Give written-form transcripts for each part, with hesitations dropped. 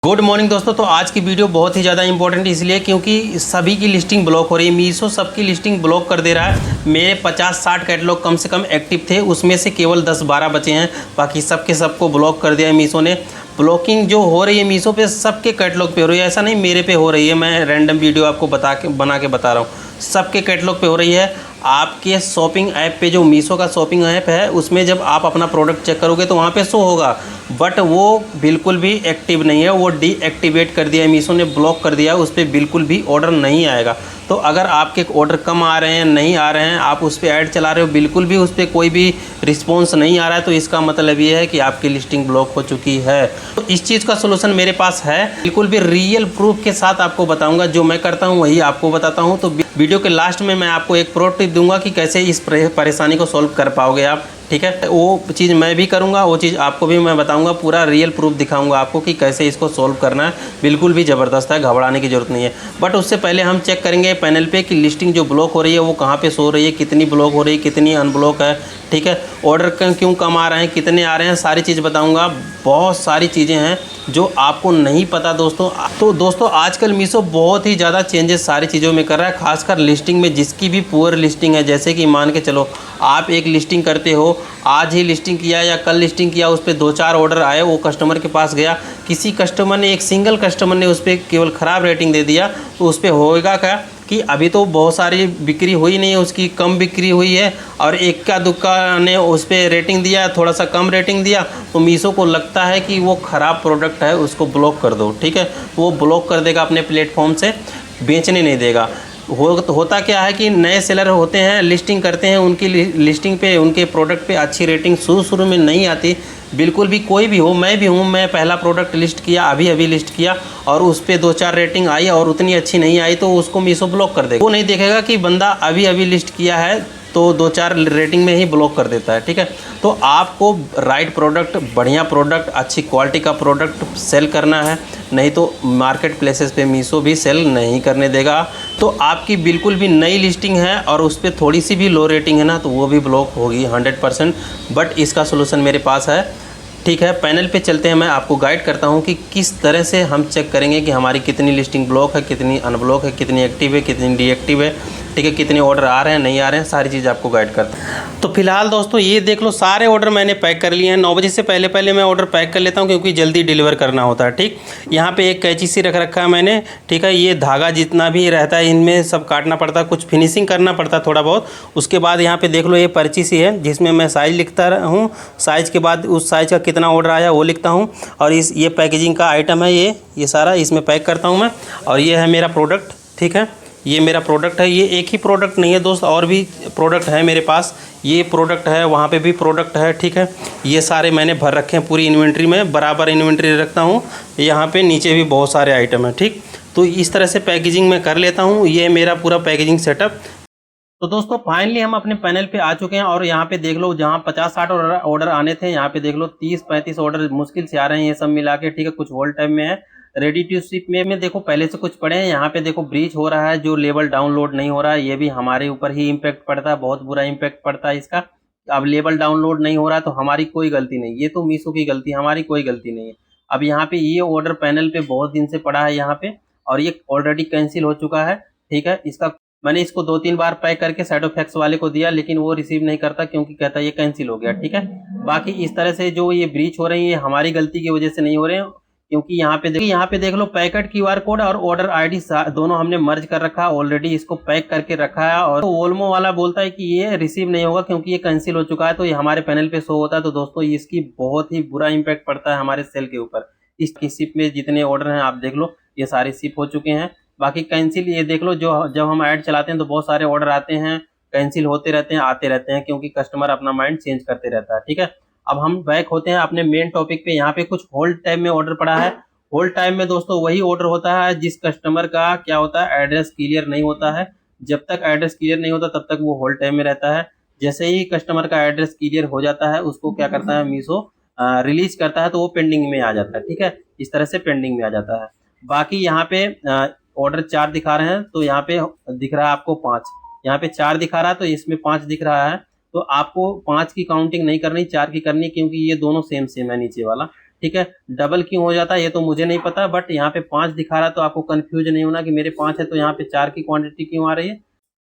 Good morning दोस्तों। तो आज की वीडियो बहुत ही ज़्यादा इंपॉर्टेंट इसलिए क्योंकि सभी की लिस्टिंग ब्लॉक हो रही है। मीशो सबकी लिस्टिंग ब्लॉक कर दे रहा है। मेरे 50-60 कैटलॉग कम से कम एक्टिव थे, उसमें से केवल 10-12 बचे हैं, बाकी सबके सबको ब्लॉक कर दिया है मीशो ने। ब्लॉकिंग जो हो रही है मीशो पे सबके कैटलॉग पे हो रही है, ऐसा नहीं मेरे पे हो रही है। मैं रैंडम वीडियो आपको बना के बता रहा हूँ, सबके कैटलॉग पे हो रही है। आपके शॉपिंग ऐप पे जो मीशो का शॉपिंग ऐप है उसमें जब आप अपना प्रोडक्ट चेक करोगे तो वहाँ पे शो होगा, बट वो बिल्कुल भी एक्टिव नहीं है। वो डीएक्टिवेट कर दिया है मीशो ने, ब्लॉक कर दिया है, उस पर बिल्कुल भी ऑर्डर नहीं आएगा। तो अगर आपके ऑर्डर कम आ रहे हैं, नहीं आ रहे हैं, आप उस पर ऐड चला रहे हो, बिल्कुल भी उस पर कोई भी रिस्पॉन्स नहीं आ रहा है, तो इसका मतलब ये है कि आपकी लिस्टिंग ब्लॉक हो चुकी है। तो इस चीज़ का सोल्यूशन मेरे पास है, बिल्कुल भी रियल प्रूफ के साथ आपको बताऊंगा। जो मैं करता हूँ वही आपको बताता हूँ। तो वीडियो के लास्ट में मैं आपको एक प्रो टिप दूंगा कि कैसे इस परेशानी को सॉल्व कर पाओगे आप, ठीक है। वो चीज़ मैं भी करूँगा, वो चीज़ आपको भी मैं बताऊँगा, पूरा रियल प्रूफ दिखाऊँगा आपको कि कैसे इसको सॉल्व करना है। बिल्कुल भी ज़बरदस्त है, घबराने की ज़रूरत नहीं है। बट उससे पहले हम चेक करेंगे पैनल पे कि लिस्टिंग जो ब्लॉक हो रही है वो कहाँ पे शो हो रही है, कितनी ब्लॉक हो रही है, कितनी अनब्लॉक है, ठीक है। ऑर्डर क्यों कम आ रहे हैं, कितने आ रहे हैं, सारी चीज़ बताऊँगा। बहुत सारी चीज़ें हैं जो आपको नहीं पता दोस्तों। तो दोस्तों आजकल मीशो बहुत ही ज़्यादा चेंजेस सारी चीज़ों में कर रहा है, खासकर लिस्टिंग में। जिसकी भी पुअर लिस्टिंग है, जैसे कि मान के चलो आप एक लिस्टिंग करते हो, आज ही लिस्टिंग किया या कल लिस्टिंग किया, उस पर 2-4 ऑर्डर आए, वो कस्टमर के पास गया, किसी कस्टमर ने, एक सिंगल कस्टमर ने उस पर केवल ख़राब रेटिंग दे दिया, तो उस पर होएगा क्या कि अभी तो बहुत सारी बिक्री हुई नहीं है, उसकी कम बिक्री हुई है, और इक्का दुक्का ने उस पर रेटिंग दिया, थोड़ा सा कम रेटिंग दिया, तो मीशो को लगता है कि वो ख़राब प्रोडक्ट है, उसको ब्लॉक कर दो, ठीक है। वो ब्लॉक कर देगा अपने प्लेटफॉर्म से, बेचने नहीं देगा। होता क्या है कि नए सेलर होते हैं, लिस्टिंग करते हैं, उनकी लिस्टिंग पे, उनके प्रोडक्ट पे अच्छी रेटिंग शुरू में नहीं आती, बिल्कुल भी। कोई भी हो, मैं भी हूँ, मैं पहला प्रोडक्ट लिस्ट किया, अभी लिस्ट किया, और उस पर 2-4 रेटिंग आई और उतनी अच्छी नहीं आई, तो उसको मीशो ब्लॉक कर देगा। वो नहीं देखेगा कि बंदा अभी लिस्ट किया है, तो 2-4 रेटिंग में ही ब्लॉक कर देता है, ठीक है। तो आपको राइट प्रोडक्ट, बढ़िया प्रोडक्ट, अच्छी क्वालिटी का प्रोडक्ट सेल करना है, नहीं तो मार्केट प्लेसेस पे मीशो भी सेल नहीं करने देगा। तो आपकी बिल्कुल भी नई लिस्टिंग है और उस पर थोड़ी सी भी लो रेटिंग है ना, तो वो भी ब्लॉक होगी 100%। बट इसका सोल्यूशन मेरे पास है, ठीक है। पैनल पे चलते हैं, मैं आपको गाइड करता हूँ कि किस तरह से हम चेक करेंगे कि हमारी कितनी लिस्टिंग ब्लॉक है, कितनी अनब्लॉक है, कितनी एक्टिव है, कितनी डीएक्टिव है, ठीक है, कितने ऑर्डर आ रहे हैं, नहीं आ रहे हैं, सारी चीज़ आपको गाइड करता हूँ। तो फिलहाल दोस्तों ये देख लो, सारे ऑर्डर मैंने पैक कर लिए हैं। 9 बजे से पहले मैं ऑर्डर पैक कर लेता हूँ क्योंकि जल्दी डिलीवर करना होता है, ठीक। यहाँ पे एक कैंची सी रख रखा है मैंने, ठीक है। ये धागा जितना भी रहता है इनमें सब काटना पड़ता है, कुछ फिनिशिंग करना पड़ता है थोड़ा बहुत। उसके बाद यहाँ पे देख लो, ये पर्ची सी है जिसमें मैं साइज़ लिखता हूँ, साइज़ के बाद उस साइज़ का कितना ऑर्डर आया वो लिखता हूँ, और ये पैकेजिंग का आइटम है, ये सारा इसमें पैक करता हूँ मैं। और ये है मेरा प्रोडक्ट, ठीक है, ये मेरा प्रोडक्ट है। ये एक ही प्रोडक्ट नहीं है दोस्त, और भी प्रोडक्ट है मेरे पास। ये प्रोडक्ट है, वहाँ पे भी प्रोडक्ट है, ठीक है। ये सारे मैंने भर रखे हैं पूरी इन्वेंट्री में, बराबर इन्वेंट्री रखता हूँ। यहाँ पे नीचे भी बहुत सारे आइटम हैं, ठीक। तो इस तरह से पैकेजिंग मैं कर लेता हूँ। ये मेरा पूरा पैकेजिंग सेटअप। तो दोस्तों फाइनली हम अपने पैनल पे आ चुके हैं, और यहाँ पे देख लो, जहाँ 50-60 ऑर्डर आने थे, यहाँ पे देख लो 30-35 ऑर्डर मुश्किल से आ रहे हैं, ये सब मिला के, ठीक है। कुछ होल्ड टाइम में है, रेडी टू शिप में देखो पहले से कुछ पड़े हैं। यहाँ पे देखो ब्रीच हो रहा है, जो लेबल डाउनलोड नहीं हो रहा है, ये भी हमारे ऊपर ही इम्पैक्ट पड़ता है, बहुत बुरा इम्पैक्ट पड़ता है इसका। अब लेबल डाउनलोड नहीं हो रहा है तो हमारी कोई गलती नहीं, ये तो मीशो की गलती, हमारी कोई गलती नहीं है। अब यहाँ पे ये ऑर्डर पैनल पे बहुत दिन से पड़ा है यहाँ पे, और ये ऑलरेडी कैंसिल हो चुका है, ठीक है। इसका मैंने इसको 2-3 बार पैक करके साइडोफैक्स वाले को दिया, लेकिन वो रिसीव नहीं करता क्योंकि कहता है ये कैंसिल हो गया, ठीक है। बाकी इस तरह से जो ये ब्रीच हो रही है हमारी गलती की वजह से नहीं हो रहे हैं, क्योंकि यहाँ पे देख लो पैकेट क्यूआर कोड और ऑर्डर आईडी दोनों हमने मर्ज कर रखा है ऑलरेडी, इसको पैक करके रखा है। और ओल्मो वाला बोलता है कि ये रिसीव नहीं होगा क्योंकि ये कैंसिल हो चुका है, तो ये हमारे पैनल पे शो होता है। तो दोस्तों इसकी बहुत ही बुरा इंपैक्ट पड़ता है हमारे सेल के ऊपर। इसकी शिप में जितने ऑर्डर हैं आप देख लो, ये सारे शिप हो चुके हैं। बाकी कैंसिल ये देख लो, जो जब हम ऐड चलाते हैं तो बहुत सारे ऑर्डर आते हैं, कैंसिल होते रहते हैं, आते रहते हैं, क्योंकि कस्टमर अपना माइंड चेंज करते रहता है, ठीक है। अब हम बैक होते हैं अपने मेन टॉपिक पे। यहाँ पे कुछ होल्ड टाइम में ऑर्डर पड़ा है। होल्ड टाइम में दोस्तों वही ऑर्डर होता है जिस कस्टमर का क्या होता है, एड्रेस क्लियर नहीं होता है। जब तक एड्रेस क्लियर नहीं होता तब तक वो होल्ड टाइम में रहता है। जैसे ही कस्टमर का एड्रेस क्लियर हो जाता है, उसको क्या करता है मीशो रिलीज करता है, तो वो पेंडिंग में आ जाता है, ठीक है। इस तरह से पेंडिंग में आ जाता है। बाकी यहाँ पे ऑर्डर 4 दिखा रहे हैं, तो यहाँ पे दिख रहा है आपको 5, यहाँ पे 4 दिखा रहा है, तो इसमें 5 दिख रहा है। तो आपको 5 की काउंटिंग नहीं करनी, 4 की करनी, क्योंकि ये दोनों सेम है नीचे वाला, ठीक है। डबल क्यों हो जाता है ये तो मुझे नहीं पता, बट यहाँ पे 5 दिखा रहा है, तो आपको कंफ्यूज नहीं होना कि मेरे 5 है तो यहाँ पे 4 की क्वांटिटी क्यों आ रही है।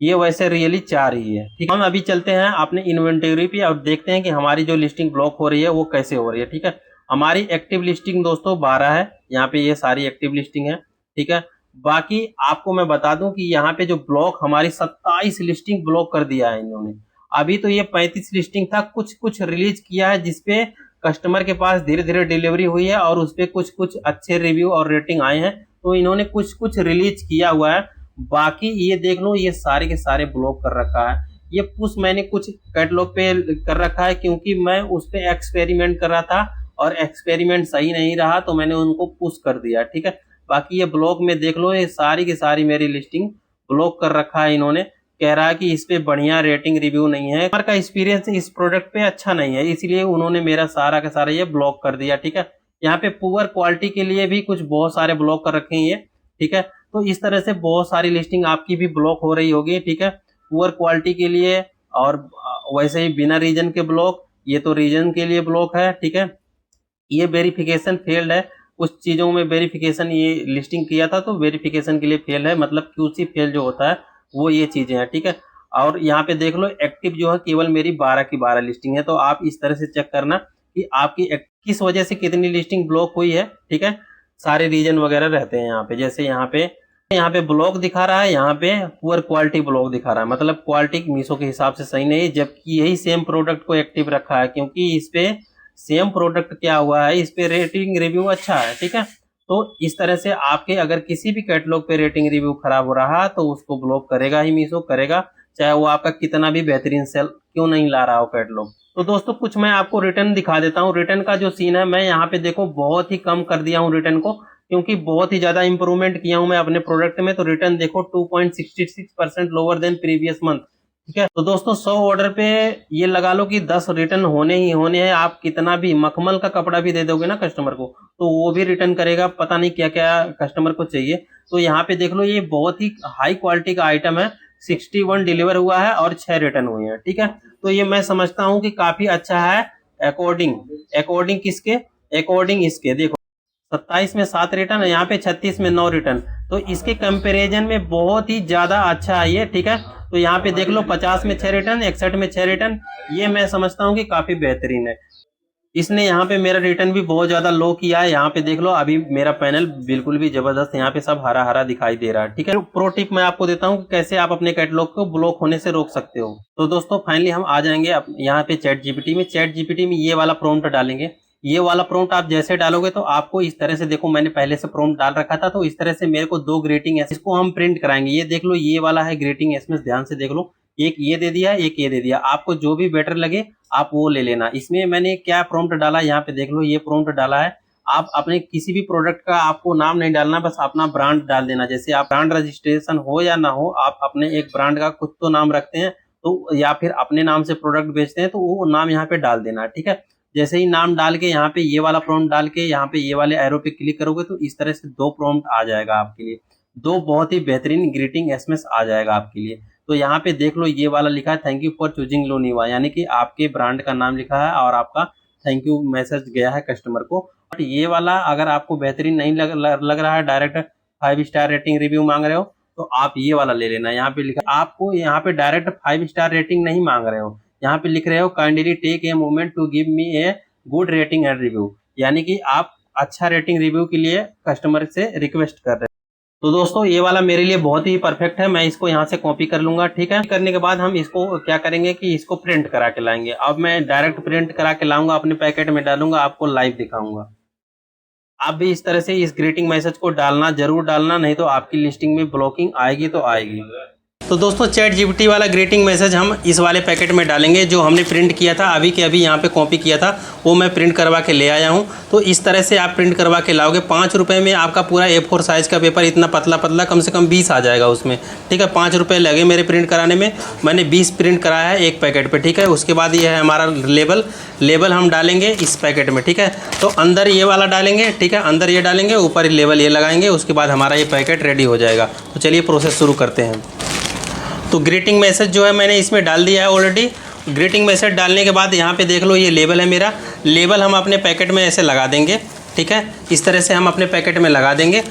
ये वैसे रियली 4 ही है, ठीक है। हम अभी चलते हैं अपने इन्वेंटरी पे और देखते हैं कि हमारी जो लिस्टिंग ब्लॉक हो रही है वो कैसे हो रही है, ठीक है। हमारी एक्टिव लिस्टिंग दोस्तों 12 है, यहाँ पे ये सारी एक्टिव लिस्टिंग है, ठीक है। बाकी आपको मैं बता दूं कि यहाँ पे जो ब्लॉक हमारी 27 लिस्टिंग ब्लॉक कर दिया है इन्होंने। अभी तो ये 35 लिस्टिंग था, कुछ कुछ रिलीज किया है जिसपे कस्टमर के पास धीरे धीरे डिलीवरी हुई है और उसपे कुछ कुछ अच्छे रिव्यू और रेटिंग आए हैं, तो इन्होंने कुछ कुछ रिलीज किया हुआ है। बाकी ये देख लो, ये सारे के सारे ब्लॉक कर रखा है। ये पुश मैंने कुछ कैटलॉग पे कर रखा है क्योंकि मैं उस पे एक्सपेरिमेंट कर रहा था और एक्सपेरिमेंट सही नहीं रहा, तो मैंने उनको पुश कर दिया, ठीक है। बाकी ये ब्लॉक में देख लो, ये सारी की सारी मेरी लिस्टिंग ब्लॉक कर रखा है इन्होंने। कह रहा है कि इस पे बढ़िया रेटिंग रिव्यू नहीं है, हमारे का एक्सपीरियंस इस प्रोडक्ट पे अच्छा नहीं है, इसलिए उन्होंने मेरा सारा का सारा ये ब्लॉक कर दिया, ठीक है। यहाँ पे पुअर क्वालिटी के लिए भी कुछ बहुत सारे ब्लॉक कर रखे हैं ये, ठीक है। तो इस तरह से बहुत सारी लिस्टिंग आपकी भी ब्लॉक हो रही होगी, ठीक है, पुअर क्वालिटी के लिए। और वैसे ही बिना रीजन के ब्लॉक, ये तो रीजन के लिए ब्लॉक है, ठीक है। ये वेरिफिकेशन फेल्ड है, कुछ चीजों में वेरिफिकेशन ये लिस्टिंग किया था तो वेरिफिकेशन के लिए फेल है, मतलब क्यूसी फेल जो होता है वो ये चीजें हैं, ठीक है। और यहाँ पे देख लो एक्टिव जो है केवल मेरी 12 की 12 लिस्टिंग है, तो आप इस तरह से चेक करना कि आपकी किस वजह से कितनी लिस्टिंग ब्लॉक हुई है, ठीक है। सारे रीजन वगैरह रहते हैं यहाँ पे, जैसे यहाँ पे ब्लॉक दिखा रहा है, यहाँ पे पुअर क्वालिटी ब्लॉक दिखा रहा है, मतलब क्वालिटी मीशो के हिसाब से सही नहीं, जबकि यही सेम प्रोडक्ट को एक्टिव रखा है, क्योंकि इस पे सेम प्रोडक्ट क्या हुआ है, इस पे रेटिंग रिव्यू अच्छा है, ठीक है। तो इस तरह से आपके अगर किसी भी कैटलॉग पे रेटिंग रिव्यू खराब हो रहा है तो उसको ब्लॉक करेगा ही मीशो, करेगा, चाहे वो आपका कितना भी बेहतरीन सेल क्यों नहीं ला रहा हो कैटलॉग। तो दोस्तों कुछ मैं आपको रिटर्न दिखा देता हूँ। रिटर्न का जो सीन है, मैं यहाँ पे देखो बहुत ही कम कर दिया हूँ रिटर्न को, क्योंकि बहुत ही ज्यादा इंप्रूवमेंट किया हूँ मैं अपने प्रोडक्ट में। तो रिटर्न देखो 2.66% लोअर देन प्रीवियस मंथ, ठीक है। तो दोस्तों 100 ऑर्डर पे ये लगा लो कि 10 रिटर्न होने ही होने हैं। आप कितना भी मखमल का कपड़ा भी दे दोगे ना कस्टमर को तो वो भी रिटर्न करेगा, पता नहीं क्या क्या कस्टमर को चाहिए। तो यहाँ पे देख लो, ये बहुत ही हाई क्वालिटी का आइटम है, 61 डिलीवर हुआ है और 6 रिटर्न हुए हैं, ठीक है। तो ये मैं समझता हूँ कि काफी अच्छा है। अकॉर्डिंग किसके, अकॉर्डिंग इसके देखो 27 में 7 रिटर्न है, यहाँ पे 36 में 9 रिटर्न, तो इसके कंपैरिजन में बहुत ही ज्यादा अच्छा है ये, ठीक है। तो यहाँ पे देख लो 50 में 6 रिटर्न, 61 में 6 रिटर्न, ये मैं समझता हूँ कि काफी बेहतरीन है। इसने यहाँ पे मेरा रिटर्न भी बहुत ज्यादा लो किया है। यहाँ पे देख लो अभी मेरा पैनल बिल्कुल भी जबरदस्त, यहाँ पे सब हरा हरा दिखाई दे रहा है, ठीक है। प्रो टिप मैं आपको देता हूँ कि कैसे आप अपने कैटलॉग को ब्लॉक होने से रोक सकते हो। तो दोस्तों फाइनली हम आ जाएंगे यहाँ पे चैट जीपीटी में ये वाला प्रॉम्प्ट डालेंगे। ये वाला प्रॉम्प्ट आप जैसे डालोगे तो आपको इस तरह से, देखो मैंने पहले से प्रॉम्प्ट डाल रखा था, तो इस तरह से मेरे को 2 ग्रीटिंग एसएमएस इसको हम प्रिंट कराएंगे। ये देख लो, ये वाला है ग्रीटिंग एसएमएस, ध्यान से देख लो, एक ये दे दिया, एक ये दे दिया, आपको जो भी बेटर लगे आप वो ले लेना। इसमें मैंने क्या प्रॉम्प्ट डाला, यहाँ पे देख लो, ये प्रॉम्प्ट डाला है। आप अपने किसी भी प्रोडक्ट का आपको नाम नहीं डालना, बस अपना ब्रांड डाल देना। जैसे आप ब्रांड रजिस्ट्रेशन हो या ना हो, आप अपने एक ब्रांड का कुछ तो नाम रखते हैं, तो या फिर अपने नाम से प्रोडक्ट बेचते हैं तो वो नाम यहाँ पे डाल देना, ठीक है। जैसे ही नाम डाल के यहाँ पे ये वाला प्रॉम्प्ट डाल के यहाँ पे ये वाले एरो पे क्लिक करोगे तो इस तरह से 2 प्रॉम्प्ट आ जाएगा आपके लिए, 2 बहुत ही बेहतरीन ग्रीटिंग एसएमएस आ जाएगा आपके लिए। तो यहाँ पे देख लो, ये वाला लिखा है थैंक यू फॉर चूजिंग लोनिवा, यानी कि आपके ब्रांड का नाम लिखा है और आपका थैंक यू मैसेज गया है कस्टमर को। बट ये वाला अगर आपको बेहतरीन नहीं लग रहा है, डायरेक्ट 5 स्टार रेटिंग रिव्यू मांग रहे हो, तो आप ये वाला ले लेना। यहाँ पे लिखा, आपको यहाँ पे डायरेक्ट 5 स्टार रेटिंग नहीं मांग रहे हो, यहाँ पे लिख रहे हो kindly take a moment to give me a good rating and review, यानी कि आप अच्छा रेटिंग रिव्यू के लिए कस्टमर से रिक्वेस्ट कर रहे हैं। तो दोस्तों ये वाला मेरे लिए बहुत ही परफेक्ट है, मैं इसको यहाँ से कॉपी कर लूंगा, ठीक है। करने के बाद हम इसको क्या करेंगे कि इसको प्रिंट करा के लाएंगे। अब मैं डायरेक्ट प्रिंट करा के लाऊंगा, अपने पैकेट में डालूंगा, आपको लाइव दिखाऊंगा। आप भी इस तरह से इस ग्रीटिंग मैसेज को डालना, जरूर डालना, नहीं तो आपकी लिस्टिंग में ब्लॉकिंग आएगी तो आएगी। तो दोस्तों चैट जीपीटी वाला ग्रीटिंग मैसेज हम इस वाले पैकेट में डालेंगे, जो हमने प्रिंट किया था अभी के अभी, यहाँ पे कॉपी किया था, वो मैं प्रिंट करवा के ले आया हूँ। तो इस तरह से आप प्रिंट करवा के लाओगे। 5 रुपये में आपका पूरा A4 साइज़ का पेपर, इतना पतला पतला, कम से कम 20 आ जाएगा उसमें, ठीक है। 5 रुपये लगे मेरे प्रिंट कराने में, मैंने 20 प्रिंट कराया है एक पैकेट पर, ठीक है। उसके बाद ये है हमारा लेबल हम डालेंगे इस पैकेट में, ठीक है। तो अंदर ये वाला डालेंगे, ठीक है, अंदर ये डालेंगे, ऊपर लेबल ये लगाएंगे, उसके बाद हमारा ये पैकेट रेडी हो जाएगा। तो चलिए प्रोसेस शुरू करते हैं। तो ग्रीटिंग मैसेज जो है मैंने इसमें डाल दिया है ऑलरेडी, ग्रीटिंग मैसेज डालने के बाद यहाँ पे देख लो ये लेबल है मेरा। लेबल हम अपने पैकेट में ऐसे लगा देंगे, ठीक है, इस तरह से हम अपने पैकेट में लगा देंगे।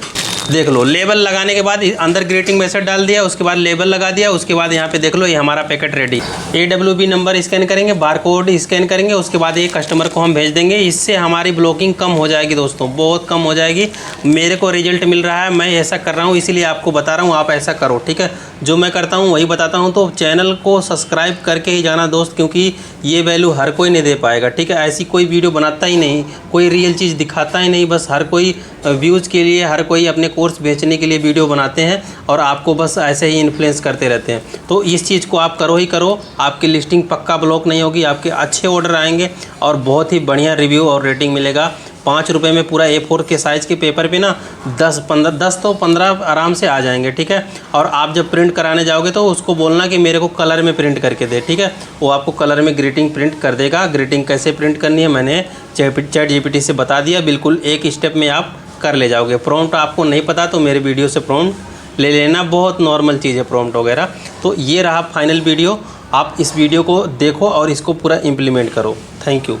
देख लो लेबल लगाने के बाद अंदर ग्रीटिंग मैसेज डाल दिया, उसके बाद लेबल लगा दिया, उसके बाद यहाँ पे देख लो ये हमारा packet ready. AWB number scan करेंगे, बारकोड स्कैन करेंगे, उसके बाद ये कस्टमर को हम भेज देंगे। इससे हमारी ब्लॉकिंग कम हो जाएगी दोस्तों, बहुत कम हो जाएगी। मेरे को रिजल्ट मिल रहा है, मैं ऐसा कर रहा हूँ, इसीलिए आपको बता रहा हूँ आप ऐसा करो, ठीक है। जो मैं करता हूँ वही बताता हूँ। तो चैनल को सब्सक्राइब करके ही जाना दोस्त, क्योंकि ये वैल्यू हर कोई नहीं दे पाएगा, ठीक है। ऐसी कोई वीडियो बनाता ही नहीं, कोई रियल चीज़ दिखाता ही नहीं, बस हर कोई व्यूज़ के लिए, हर कोई अपने कोर्स बेचने के लिए वीडियो बनाते हैं और आपको बस ऐसे ही इन्फ्लुएंस करते रहते हैं। तो इस चीज़ को आप करो ही करो, आपकी लिस्टिंग पक्का ब्लॉक नहीं होगी, आपके अच्छे ऑर्डर आएंगे और बहुत ही बढ़िया रिव्यू और रेटिंग मिलेगा। 5 रुपये में पूरा A4 के साइज़ के पेपर पे ना 10 तो 15 आराम से आ जाएंगे, ठीक है। और आप जब प्रिंट कराने जाओगे तो उसको बोलना कि मेरे को कलर में प्रिंट करके दे, ठीक है। वो आपको कलर में ग्रीटिंग प्रिंट कर देगा। ग्रीटिंग कैसे प्रिंट करनी है मैंने ChatGPT से बता दिया, बिल्कुल एक स्टेप में आप कर ले जाओगे। प्रॉम्प्ट आपको नहीं पता तो मेरे वीडियो से प्रॉम्प्ट ले लेना, बहुत नॉर्मल चीज़ है प्रॉम्प्ट वगैरह। तो ये रहा फाइनल वीडियो, आप इस वीडियो को देखो और इसको पूरा इम्प्लीमेंट करो। Thank you.